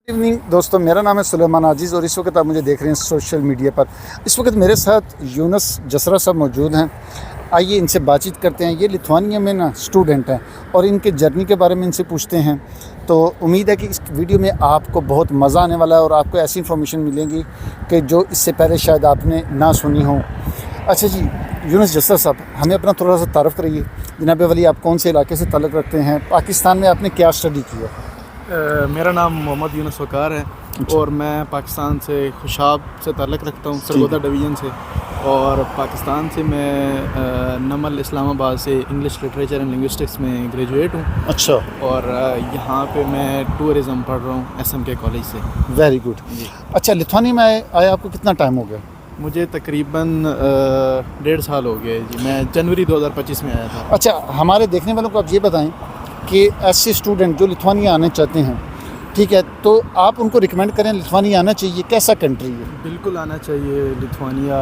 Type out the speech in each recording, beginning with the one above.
Evening दोस्तों, मेरा नाम है सुलेमान आजीज़ और इस वक्त आप मुझे देख रहे हैं सोशल मीडिया पर। इस वक्त मेरे साथ यूनुस जसरा साहब मौजूद हैं। आइए इनसे बातचीत करते हैं। ये लिथुआनिया में ना स्टूडेंट हैं और इनके जर्नी के बारे में इनसे पूछते हैं। तो उम्मीद है कि इस वीडियो में आपको बहुत मज़ा आने वाला है और आपको ऐसी इन्फॉर्मेशन मिलेगी कि जो इससे पहले शायद आपने ना सुनी हो। अच्छा जी, यूनुस जसरा साहब, हमें अपना थोड़ा सा तारुफ कराइए। जनाब वली, आप कौन से इलाके से ताल्लुक़ रखते हैं? पाकिस्तान में आपने क्या स्टडी की है? मेरा नाम मोहम्मद यूनुस वकार है और मैं पाकिस्तान से खुशाब से ताल्लुक़ रखता हूँ, सरगोदा डिवीज़न से। और पाकिस्तान से मैं नमल इस्लामाबाद से इंग्लिश लिटरेचर एंड लिंग्विस्टिक्स में ग्रेजुएट हूँ। अच्छा। और यहाँ पे मैं टूरिज़म पढ़ रहा हूँ SMK कॉलेज से। Very good. अच्छा, लिथुआनिया में आए आपको कितना टाइम हो गया? मुझे तकरीबन 1.5 साल हो गए जी। मैं जनवरी 2025 में आया था। अच्छा, हमारे देखने वालों को आप ये बताएं कि ऐसे स्टूडेंट जो लिथुआनिया आना चाहते हैं, ठीक है, तो आप उनको रिकमेंड करें लिथुआनिया आना चाहिए, कैसा कंट्री है? बिल्कुल आना चाहिए। लिथुआनिया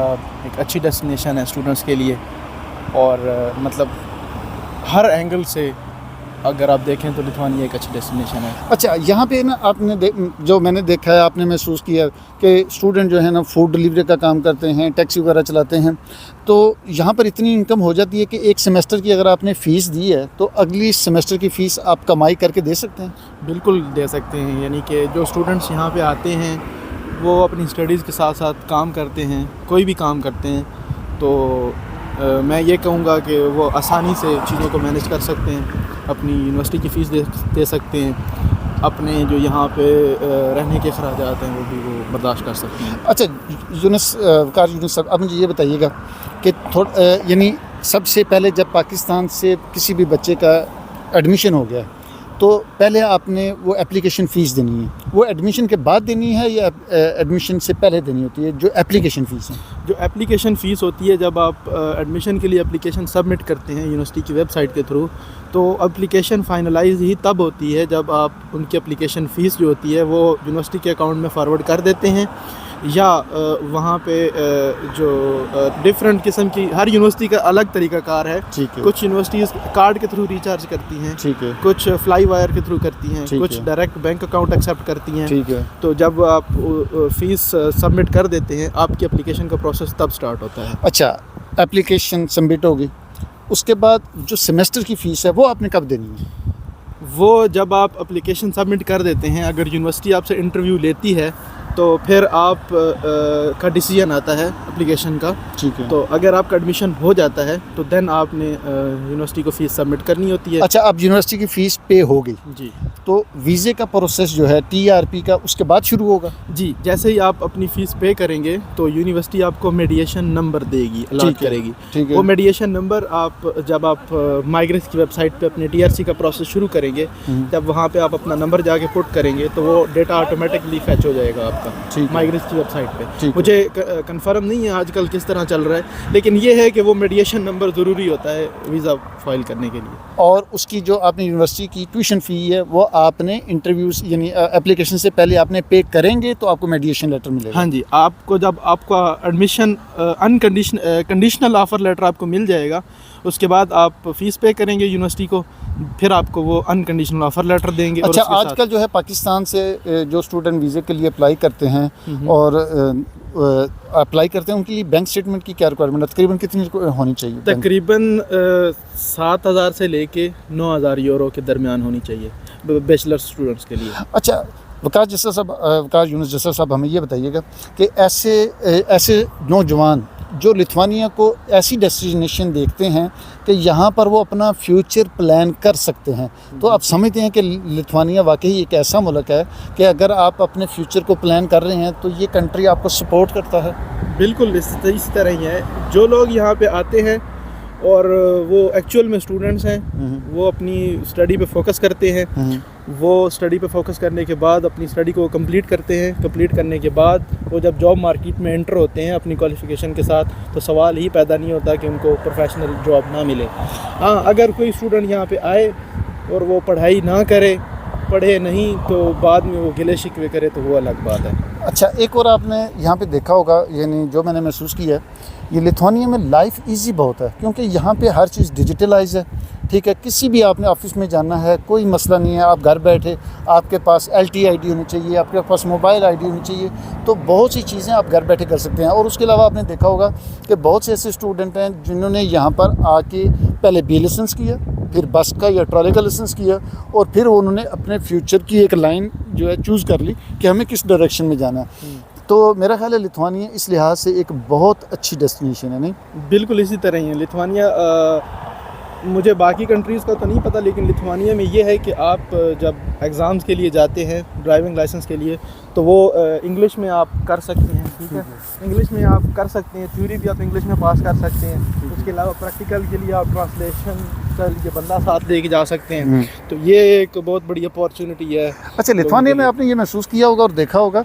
एक अच्छी डेस्टिनेशन है स्टूडेंट्स के लिए और मतलब हर एंगल से अगर आप देखें तो लिथुआनिया एक अच्छी डेस्टिनेशन है। अच्छा, यहाँ पे ना आपने जो मैंने देखा है, आपने महसूस किया कि स्टूडेंट जो है ना फूड डिलीवरी का काम करते हैं, टैक्सी वगैरह चलाते हैं, तो यहाँ पर इतनी इनकम हो जाती है कि एक सेमेस्टर की अगर आपने फ़ीस दी है तो अगली सेमेस्टर की फ़ीस आप कमाई करके दे सकते हैं? बिल्कुल दे सकते हैं। यानी कि जो स्टूडेंट्स यहाँ पे आते हैं वो अपनी स्टडीज़ के साथ साथ काम करते हैं, कोई भी काम करते हैं, तो मैं ये कहूँगा कि वो आसानी से चीज़ों को मैनेज कर सकते हैं, अपनी यूनिवर्सिटी की फ़ीस दे सकते हैं, अपने जो यहाँ पे रहने के अखराजात हैं वो भी वो बर्दाश्त कर सकते हैं। अच्छा यूनुस साहब, अब मुझे ये बताइएगा कि यानी सबसे पहले जब पाकिस्तान से किसी भी बच्चे का एडमिशन हो गया तो पहले आपने वो एप्लीकेशन फ़ीस देनी है, वो एडमिशन के बाद देनी है या एडमिशन से पहले देनी होती है? जो एप्लीकेशन फ़ीस है, जो एप्लीकेशन फ़ीस होती है जब आप एडमिशन के लिए एप्लीकेशन सबमिट करते हैं यूनिवर्सिटी की वेबसाइट के थ्रू, तो एप्लीकेशन फ़ाइनलाइज ही तब होती है जब आप उनकी एप्लीकेशन फ़ीस जो होती है वो यूनिवर्सिटी के अकाउंट में फॉरवर्ड कर देते हैं, या वहाँ पे जो डिफरेंट किस्म की हर यूनिवर्सिटी का अलग तरीक़ाकार है। कुछ यूनिवर्सिटीज़ कार्ड के थ्रू रिचार्ज करती हैं, ठीक है, कुछ फ्लाई वायर के थ्रू करती हैं, कुछ डायरेक्ट बैंक अकाउंट एक्सेप्ट करती हैं, ठीक है। तो जब आप फ़ीस सबमिट कर देते हैं आपकी एप्लीकेशन का प्रोसेस तब स्टार्ट होता है। अच्छा, एप्लीकेशन सबमिट होगी, उसके बाद जो सेमेस्टर की फ़ीस है वो आपने कब देनी है? वो जब आप एप्लीकेशन सबमिट कर देते हैं, अगर यूनिवर्सिटी आपसे इंटरव्यू लेती है तो फिर आप का डिसीजन आता है एप्लीकेशन का, ठीक है। तो अगर आपका एडमिशन हो जाता है तो देन आपने यूनिवर्सिटी को फ़ीस सबमिट करनी होती है। अच्छा, अब यूनिवर्सिटी की फ़ीस पे हो गई जी, तो वीज़े का प्रोसेस जो है TRP का उसके बाद शुरू होगा? जी, जैसे ही आप अपनी फ़ीस पे करेंगे तो यूनिवर्सिटी आपको मेडिएशन नंबर देगी, अलॉट करेगी, ठीक है। वो मेडिएशन नंबर आप जब आप माइग्रेस की वेबसाइट पे अपने TRC का प्रोसेस शुरू करेंगे, जब वहाँ पे आप अपना नंबर जाके पुट करेंगे तो वो डेटा ऑटोमेटिकली फैच हो जाएगा आपका माइग्रेस की वेबसाइट पे। मुझे कंफर्म नहीं है आजकल किस तरह चल रहा है, लेकिन ये है कि वो मेडिएशन नंबर ज़रूरी होता है वीज़ा फाइल करने के लिए। और उसकी जो आपने यूनिवर्सिटी की ट्यूशन फ़ी है वो आपने इंटरव्यूज़ यानी एप्लीकेशन से पहले आपने पे करेंगे तो आपको मेडिएशन लेटर मिलेगा? हाँ जी, आपको जब आपका एडमिशन कंडीशनल ऑफ़र लेटर आपको मिल जाएगा, उसके बाद आप फ़ीस पे करेंगे यूनिवर्सिटी को, फिर आपको वो अनकंडीशनल ऑफ़र लेटर देंगे। अच्छा, आजकल जो है पाकिस्तान से जो स्टूडेंट वीज़े के लिए अप्लाई करते हैं और अप्लाई करते हैं, उनके लिए बैंक स्टेटमेंट की क्या रिक्वायरमेंट है? तकरीबन कितनी होनी चाहिए? तकरीबन 7,000 से लेके 9,000 यूरो के दरमियान होनी चाहिए बैचलर स्टूडेंट्स के लिए। अच्छा, वकार यूनुस जसरा साहब, हमें ये बताइएगा कि ऐसे नौजवान जो लिथुआनिया को ऐसी डेस्टिनेशन देखते हैं कि यहाँ पर वो अपना फ्यूचर प्लान कर सकते हैं, तो आप समझते हैं कि लिथुआनिया वाकई एक ऐसा मुल्क है कि अगर आप अपने फ्यूचर को प्लान कर रहे हैं तो ये कंट्री आपको सपोर्ट करता है? बिल्कुल इस तरह ही है। जो लोग यहाँ पे आते हैं और वो एक्चुअल में स्टूडेंट्स हैं, वो अपनी स्टडी पे फोकस करते हैं, वो स्टडी पे फोकस करने के बाद अपनी स्टडी को कंप्लीट करते हैं। कंप्लीट करने के बाद वो जब जॉब मार्केट में एंटर होते हैं अपनी क्वालिफ़िकेशन के साथ, तो सवाल ही पैदा नहीं होता कि उनको प्रोफेशनल जॉब ना मिले। हाँ, अगर कोई स्टूडेंट यहाँ पे आए और वो पढ़ाई ना करे, पढ़े नहीं, तो बाद में वो गिले शिकवे करे, तो वो अलग बात है। अच्छा, एक और आपने यहाँ पे देखा होगा, यानी जो मैंने महसूस किया है, ये लिथुआनिया में लाइफ इजी बहुत है, क्योंकि यहाँ पे हर चीज़ डिजिटलाइज है। ठीक है, किसी भी आपने ऑफिस में जाना है, कोई मसला नहीं है, आप घर बैठे, आपके पास LTID होनी चाहिए, आपके पास मोबाइल ID होनी चाहिए, तो बहुत सी चीज़ें आप घर बैठे कर सकते हैं। और उसके अलावा आपने देखा होगा कि बहुत से ऐसे स्टूडेंट हैं जिन्होंने यहाँ पर आके पहले B लाइसेंस किया, फिर बस का या ट्रॉली का लाइसेंस किया, और फिर उन्होंने अपने फ्यूचर की एक लाइन जो है चूज़ कर ली कि हमें किस डायरेक्शन में जाना है। तो मेरा ख्याल है लिथुआनिया इस लिहाज से एक बहुत अच्छी डेस्टिनेशन है, नहीं? बिल्कुल इसी तरह ही है लिथुआनिया। मुझे बाकी कंट्रीज़ का तो नहीं पता, लेकिन लिथुआनिया में ये है कि आप जब एग्ज़ाम्स के लिए जाते हैं ड्राइविंग लाइसेंस के लिए, तो वो इंग्लिश में आप कर सकते हैं। ठीक है, इंग्लिश में आप कर सकते हैं, थ्योरी भी आप इंग्लिश में पास कर सकते हैं। उसके अलावा प्रैक्टिकल के लिए आप ट्रांसलेशन का लिए बंदा साथ लेके जा सकते हैं। तो ये एक बहुत बड़ी अपॉर्चुनिटी है। अच्छा, लिथुआनिया में आपने ये महसूस किया होगा और देखा होगा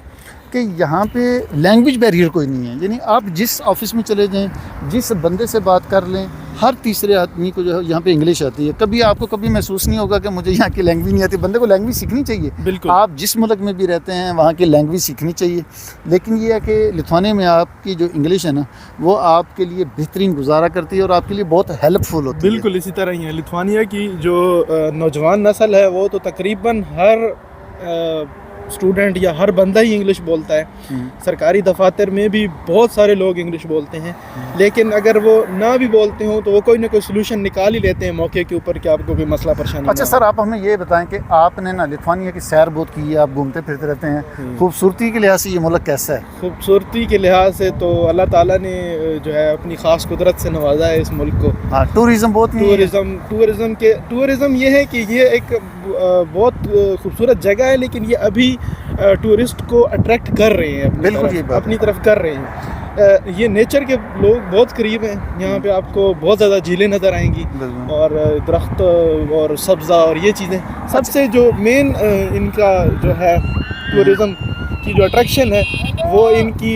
कि यहाँ पे लैंग्वेज बैरियर कोई नहीं है, यानी आप जिस ऑफिस में चले जाएं, जिस बंदे से बात कर लें, हर तीसरे आदमी को जो है यहाँ पे इंग्लिश आती है। कभी महसूस नहीं होगा कि मुझे यहाँ की लैंग्वेज नहीं आती। बंदे को लैंग्वेज सीखनी चाहिए, बिल्कुल। आप जिस मुल्क में भी रहते हैं वहाँ की लैंग्वेज सीखनी चाहिए। लेकिन ये है कि लिथुआनिया में आपकी जो इंग्लिश है ना, वो आपके लिए बेहतरीन गुजारा करती है और आपके लिए बहुत हेल्पफुल होती है। बिल्कुल इसी तरह ही है। लिथुआनिया की जो नौजवान नस्ल है वो तो तकरीबन हर स्टूडेंट या हर बंदा ही इंग्लिश बोलता है। सरकारी दफातर में भी बहुत सारे लोग इंग्लिश बोलते हैं, लेकिन अगर वो ना भी बोलते हो तो वो कोई ना कोई सलूशन निकाल ही लेते हैं मौके के ऊपर कि आपको कोई मसला परेशानी। अच्छा सर, आप हमें ये बताएं कि आपने ना लिथुआनिया की सैर बहुत की है, आप घूमते फिरते रहते हैं, खूबसूरती के लिहाज से ये मुल्क कैसा है? खूबसूरती के लिहाज से तो अल्लाह ताला ने जो है अपनी ख़ास कुदरत से नवाजा है इस मुल्क को। हाँ, टूरिज़म बहुत नहीं है। टूरिज़म ये है कि ये एक बहुत खूबसूरत जगह है, लेकिन ये अभी टूरिस्ट को अट्रैक्ट कर रहे हैं अपनी तरफ कर रहे हैं। ये नेचर के लोग बहुत करीब हैं। यहाँ पे आपको बहुत ज़्यादा झीलें नज़र आएंगी और दरख्त और सब्ज़ा और ये चीज़ें। सबसे जो मेन इनका जो है टूरिज़म की जो अट्रैक्शन है वो इनकी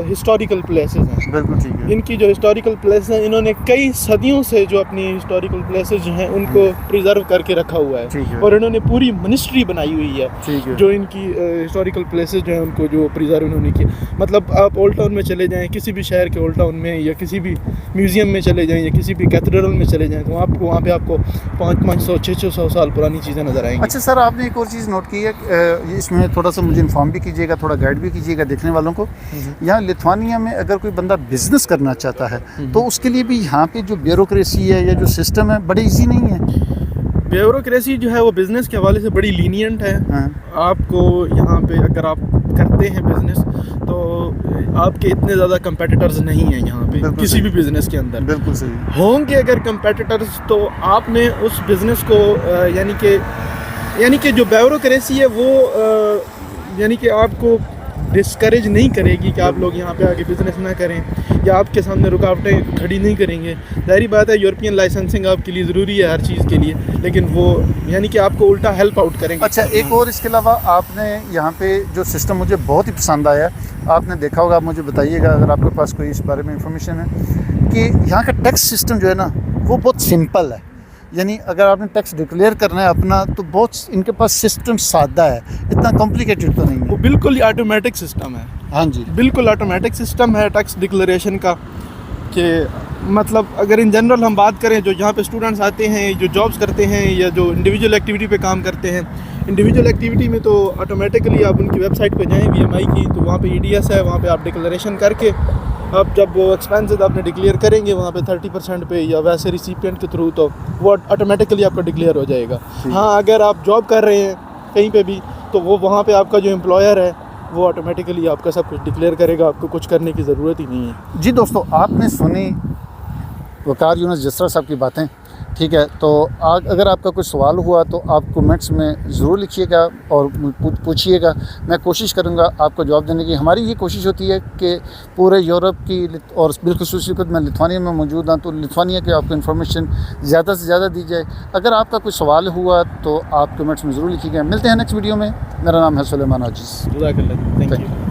हिस्टोरिकल प्लेसेस हैं। बिल्कुल ठीक है। इनकी जो हिस्टोरिकल प्लेसेस हैं, इन्होंने कई सदियों से जो अपनी हिस्टोरिकल प्लेसेस जो हैं उनको प्रिजर्व करके रखा हुआ है, और इन्होंने पूरी मिनिस्ट्री बनाई हुई है जो इनकी हिस्टोरिकल प्लेसेस जो हैं उनको जो प्रिजर्व इन्होंने किया। मतलब आप ओल्ड टाउन में चले जाएँ, किसी भी शहर के ओल्ड टाउन में, या किसी भी म्यूज़ियम में चले जाएँ, या किसी भी कैथेड्रल में चले जाएँ, तो आपको वहाँ पे आपको 500-600 साल पुरानी चीज़ें नज़र आएंगी। अच्छा सर, आपने एक और चीज़ नोट की है, इसमें थोड़ा सा मुझे इन्फॉर्म भी कीजिएगा, थोड़ा गाइड भी कीजिएगा देखने वालों को। यहाँ लिथुआनिया में अगर कोई बंदा बिजनेस करना चाहता है तो उसके लिए भी यहाँ पे जो ब्यूरोक्रेसी है या जो सिस्टम है बड़े इजी नहीं है। ब्यूरोक्रेसी जो है वो बिज़नेस के हवाले से बड़ी लीनियंट है। आपको यहाँ पे अगर आप करते हैं बिज़नेस तो आपके इतने ज़्यादा कंपेटिटर्स नहीं हैं यहाँ पे किसी भी बिज़नेस के अंदर। बिल्कुल सही होंगे अगर कंपेटिटर्स, तो आपने उस बिज़नेस को यानी कि जो ब्यूरोक्रेसी है वो यानी कि आपको डिस्करेज नहीं करेगी कि आप लोग यहाँ पे आके बिज़नेस ना करें, या आपके सामने रुकावटें खड़ी नहीं करेंगे। ज़ाहिर बात है यूरोपियन लाइसेंसिंग आपके लिए ज़रूरी है हर चीज़ के लिए, लेकिन वो यानी कि आपको उल्टा हेल्प आउट करेंगे। अच्छा, एक और इसके अलावा आपने यहाँ पे जो सिस्टम मुझे बहुत ही पसंद आया, आपने देखा होगा, मुझे बताइएगा अगर आपके पास कोई इस बारे में इंफॉर्मेशन है, कि यहाँ का टैक्स सिस्टम जो है ना वो बहुत सिंपल है। यानी अगर आपने टैक्स डिक्लेयर करना है अपना, तो बहुत इनके पास सिस्टम सादा है, इतना कॉम्प्लिकेटेड तो नहीं है। वो बिल्कुल ही ऑटोमेटिक सिस्टम है। हाँ जी, बिल्कुल ऑटोमेटिक सिस्टम है टैक्स डिक्लेरेशन का। कि मतलब अगर इन जनरल हम बात करें, जो यहाँ पे स्टूडेंट्स आते हैं, जो जॉब्स करते हैं, या जो इंडिविजुअल एक्टिविटी पे काम करते हैं, इंडिविजुअल एक्टिविटी में तो ऑटोमेटिकली आप उनकी वेबसाइट पे जाएँ VMI की, तो वहाँ पे EDS है, वहाँ पे आप डिक्लेरेशन करके अब जब वो एक्सपेंसेस आपने डिक्लेयर करेंगे वहाँ पे 30% पे, या वैसे रिसिपिएंट के थ्रू, तो वो ऑटोमेटिकली आपका डिक्लेयर हो जाएगा। हाँ, अगर आप जॉब कर रहे हैं कहीं पे भी, तो वो वहाँ पे आपका जो एम्प्लॉयर है वो ऑटोमेटिकली आपका सब कुछ डिक्लेयर करेगा, आपको कुछ करने की ज़रूरत ही नहीं है। जी दोस्तों, आपने सुनी वकार यूनुस जसरा साहब की बातें, ठीक है। तो अगर आपका कोई सवाल हुआ तो आप कमेंट्स में ज़रूर लिखिएगा और पूछिएगा, मैं कोशिश करूँगा आपको जवाब देने की। हमारी ये कोशिश होती है कि पूरे यूरोप की और बिलखुसूस मैं लिथुआनिया में मौजूद हूँ, तो लिथुआनिया की आपको इन्फॉर्मेशन ज़्यादा से ज़्यादा दी जाए। अगर आपका कोई सवाल हुआ तो आप कमेंट्स में ज़रूर लिखिएगा। मिलते हैं नेक्स्ट वीडियो में। मेरा नाम है सुलेमान आजिज़। Thank you.